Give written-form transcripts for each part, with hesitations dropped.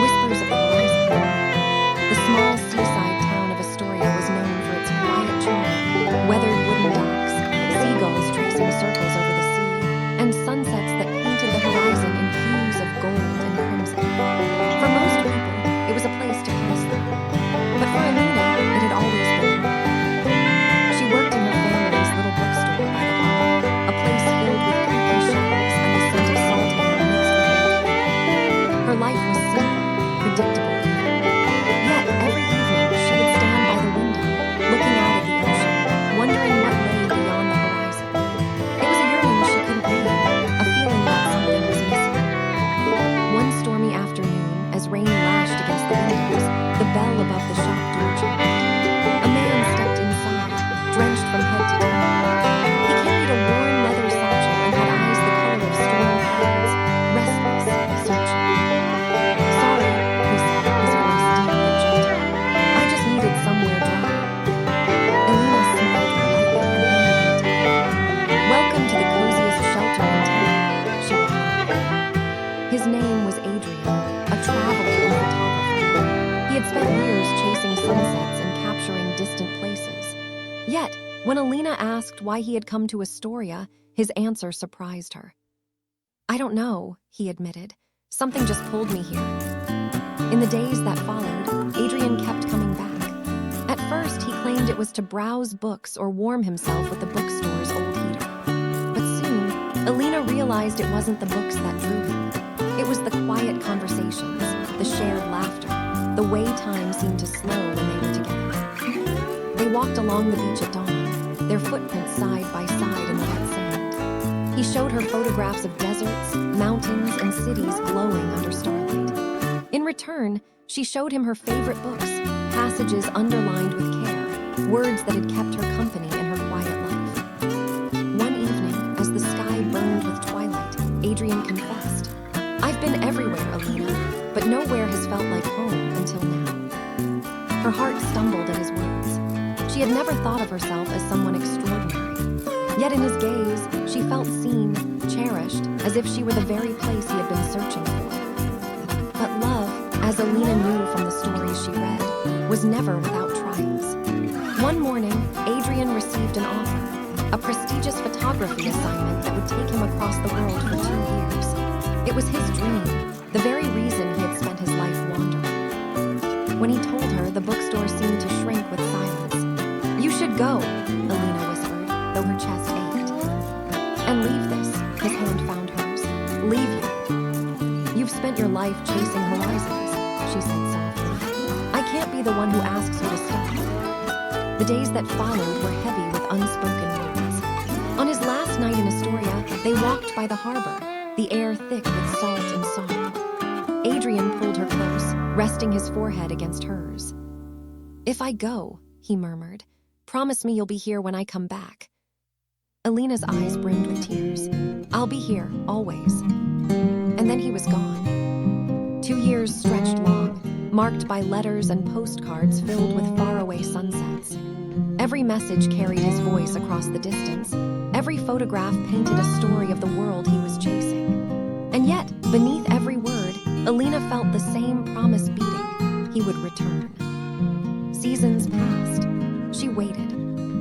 Whispers of the Horizon. The small seaside town of Astoria was known for its quiet charm, weathered wooden docks, seagulls tracing circles over the sea, and sunsets that painted the horizon in hues of gold and crimson. For most people, it was a place to pass through. But for Alina, it had always been home. She worked in her family's little bookstore by the harbor, a place filled with creaky shelves and the scent of salt air mixed with old. Her life was simple, predictable even. Yet every evening she would stand by the window, looking out at the ocean, wondering what lay beyond the horizon. It was a yearning she couldn't name, a feeling that something was missing. One stormy afternoon, as rain lashed against the windows, the bell above the shop door chimed. A man stepped inside, drenched from head to toe. He carried a worn leather satchel and had eyes the color of storm clouds, restless, searching. "Sorry," he said, his voice deep and gentle. "I just needed somewhere dry." Alina smiled politely and handed him a towel. "Welcome to the coziest shelter in town," she replied. His name was Adrian, a traveler and photographer. He had spent years chasing sunsets and capturing distant places. Yet, when Alina asked why he had come to Astoria, his answer surprised her. "I don't know," he admitted. "Something just pulled me here." In the days that followed, Adrian kept coming back. At first, he claimed it was to browse books or warm himself with the bookstore's old heater. But soon, Alina realized it wasn't the books that drew him. It was the quiet conversations, the shared laughter, the way time seemed to slow when they were together. They walked along the beach at dawn, their footprints side by side in the wet sand. He showed her photographs of deserts, mountains, and cities glowing under starlight. In return, she showed him her favorite books, passages underlined with care, words that had kept her company in her quiet life. One evening, as the sky burned with twilight, Adrian confessed, "I've been everywhere, Alina, but nowhere has felt like home until now." Her heart stumbled at his words. She had never thought of herself as someone extraordinary. Yet in his gaze, she felt seen, cherished, as if she were the very place he had been searching for. But love, as Alina knew from the stories she read, was never without trials. One morning, Adrian received an offer, a prestigious photography assignment that would take him across the world for 2 years. It was his dream, the very reason he had spent his life wandering. When he told her, the bookstore seemed to shrink with silence. "You should go," Alina whispered, though her chest ached. "And leave this," his hand found hers. "Leave you. You've spent your life chasing horizons," she said softly. "I can't be the one who asks you to stop." The days that followed were heavy with unspoken words. On his last night in Astoria, they walked by the harbor, the air thick with salt and song. Adrian pulled her close, resting his forehead against hers. "If I go," he murmured, "promise me you'll be here when I come back." Alina's eyes brimmed with tears. "I'll be here, always." And then he was gone. 2 years stretched long, marked by letters and postcards filled with faraway sunsets. Every message carried his voice across the distance. Every photograph painted a story of the world he was chasing. And yet, beneath every word, Alina felt the same promise beating. He would return. Seasons passed. She waited.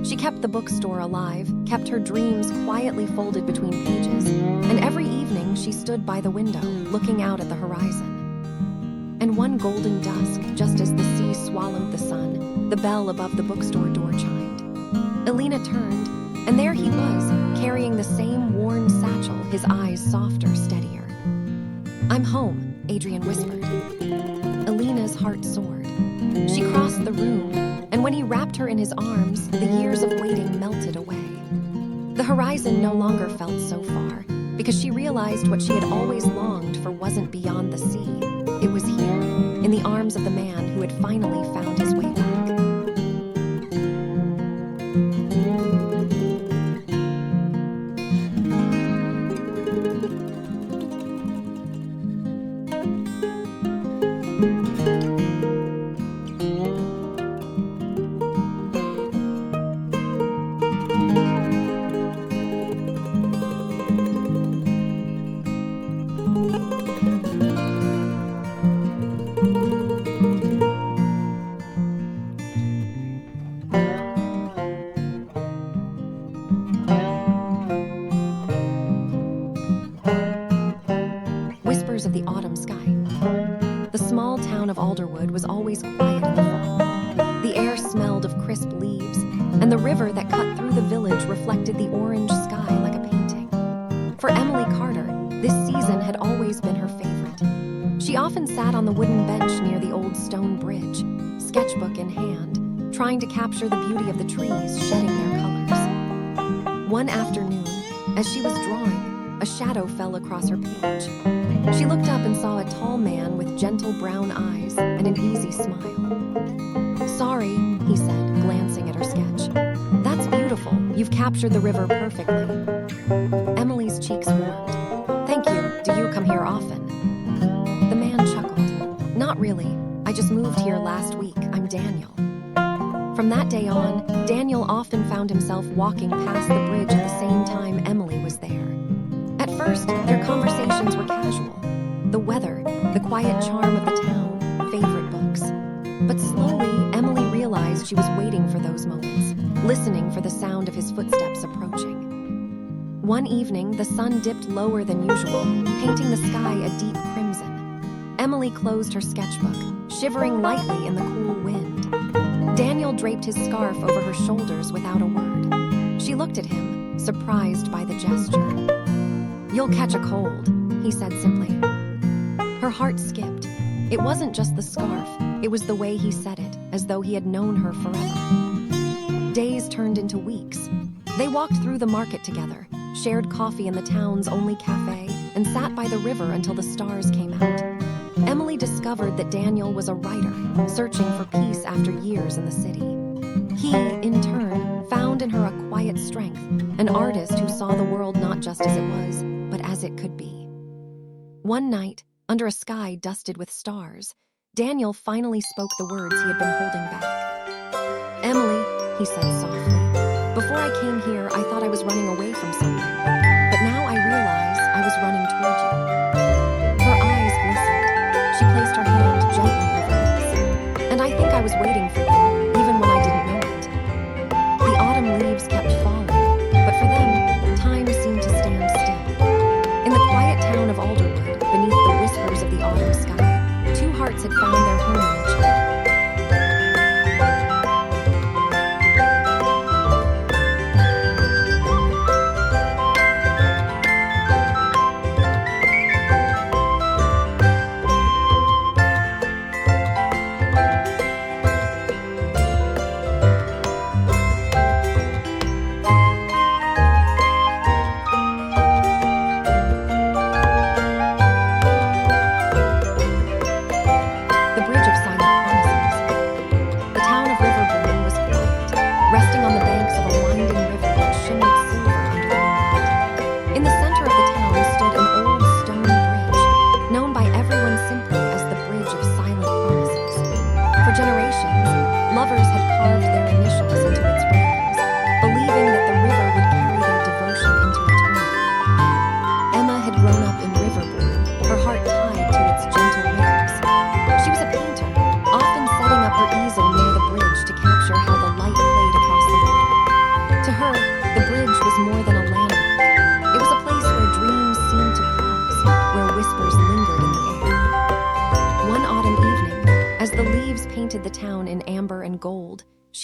She kept the bookstore alive, kept her dreams quietly folded between pages, and every evening she stood by the window, looking out at the horizon. And one golden dusk, just as the sea swallowed the sun, the bell above the bookstore door chimed. Alina turned, and there he was, carrying the same worn satchel, his eyes softer, steadier. "I'm home," Adrian whispered. Alina's heart soared. She crossed the room, and when he wrapped her in his arms, the years of waiting melted away. The horizon no longer felt so far, because she realized what she had always longed for wasn't beyond the sea. It was here, in the arms of the man who had finally found his way back. Whispers of the autumn sky. The small town of Alderwood was always quiet in the fall. The air smelled of crisp leaves, and the river that cut through the village reflected the orange sky like a painting. For Emily Carter, this season had always been her favorite. She often sat on the wooden bench near the old stone bridge, sketchbook in hand, trying to capture the beauty of the trees shedding their colors. One afternoon, as she was drawing, a shadow fell across her page. She looked up and saw a tall man with gentle brown eyes and an easy smile. "Sorry," he said, glancing at her sketch. "That's beautiful. You've captured the river perfectly." Emily's cheeks warmed. "Thank you. Do you come here often?" The man chuckled. "Not really. I just moved here last week. I'm Daniel." From that day on, Daniel often found himself walking past the bridge at the same time Emily was there. At first, their conversations were casual. The weather, the quiet charm of the town, favorite books. But slowly, Emily realized she was waiting for those moments, listening for the sound of his footsteps approaching. One evening, the sun dipped lower than usual, painting the sky a deep crimson. Emily closed her sketchbook, shivering lightly in the cool wind. Daniel draped his scarf over her shoulders without a word. She looked at him, surprised by the gesture. "You'll catch a cold," he said simply. Her heart skipped. It wasn't just the scarf, it was the way he said it, as though he had known her forever. Days turned into weeks. They walked through the market together, shared coffee in the town's only cafe, and sat by the river until the stars came out. Emily discovered that Daniel was a writer, searching for peace after years in the city. He, in turn, found in her a quiet strength, an artist who saw the world not just as it was, but as it could be. One night, under a sky dusted with stars, Daniel finally spoke the words he had been holding back. "Emily," he said softly, "before I came here, I thought I was running away from someone, but now I realize I was running toward you." Her eyes glistened. She placed her hand gently over his. "And I think I was waiting for you, even when I didn't know it." The autumn leaves kept falling, but for them, time seemed to stand still. In the quiet town of Alderwood, beneath the whispers of the autumn sky, two hearts had found their home in each other.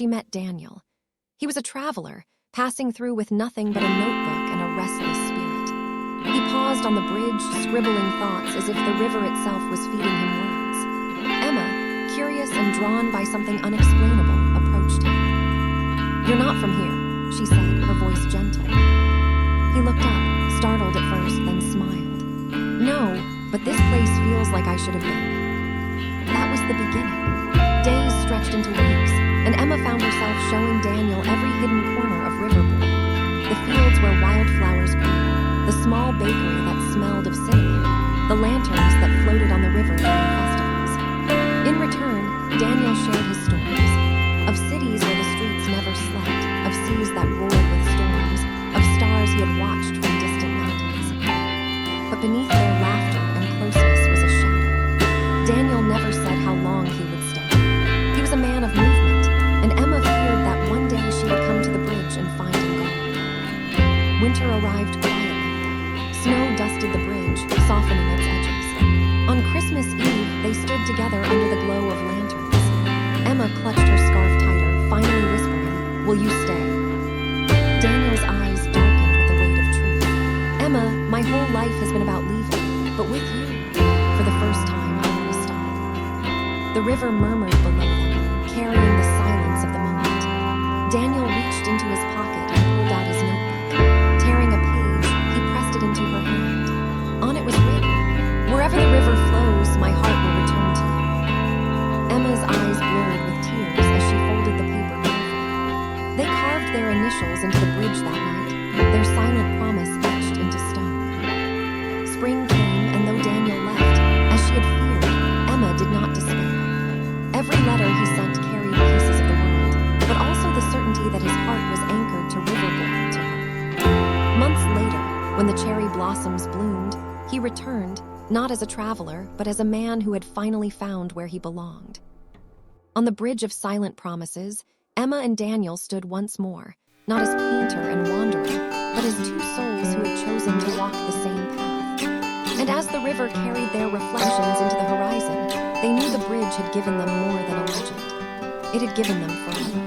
she met Daniel. He was a traveler, passing through with nothing but a notebook and a restless spirit. He paused on the bridge, scribbling thoughts as if the river itself was feeding him words. Emma, curious and drawn by something unexplainable, approached him. "You're not from here," she said, her voice gentle. He looked up, startled at first, then smiled. "No, but this place feels like I should have been." That was the beginning. Days stretched into weeks, and Emma found herself showing Daniel every hidden corner of Riverbourne. The fields where wildflowers grew, the small bakery that smelled of cinnamon, the lanterns that floated on the river during festivals. In return, Daniel shared his stories of cities where the streets never slept, of seas that roared with storms, of stars he had watched from distant mountains. But beneath their laughter and closeness was a shadow. Daniel never said how long he would stay. He was a man of movement, and Emma feared that one day she would come to the bridge and find him gone. Winter arrived quietly. Snow dusted the bridge, softening its edges. On Christmas Eve, they stood together under the glow of lanterns. Emma clutched her scarf tighter, finally whispering, "Will you stay?" Daniel's eyes darkened with the weight of truth. "Emma, my whole life has been about leaving, but with you, for the first time, I want to stop." The river murmured below them, carrying the silence of the moment. Daniel reached into his pocket and pulled out his notebook. Tearing a page, he pressed it into her hand. On it was written, "Wherever the river flows, my heart will return to you." Emma's eyes blurred with tears as she folded the paper carefully. They carved their initials into the bridge that night, their silent promise etched into stone. Spring came, and though Daniel left, as she had feared, Emma did not despair. Every letter he sent carried pieces of the world, but also the certainty that his heart was anchored to Riverbourne, to her. Months later, when the cherry blossoms bloomed, he returned, not as a traveler, but as a man who had finally found where he belonged. On the bridge of silent promises, Emma and Daniel stood once more, not as painter and wanderer, but as two souls who had chosen to walk the same path. And as the river carried their reflections into the horizon, they knew the bridge had given them more than a legend. It had given them forever.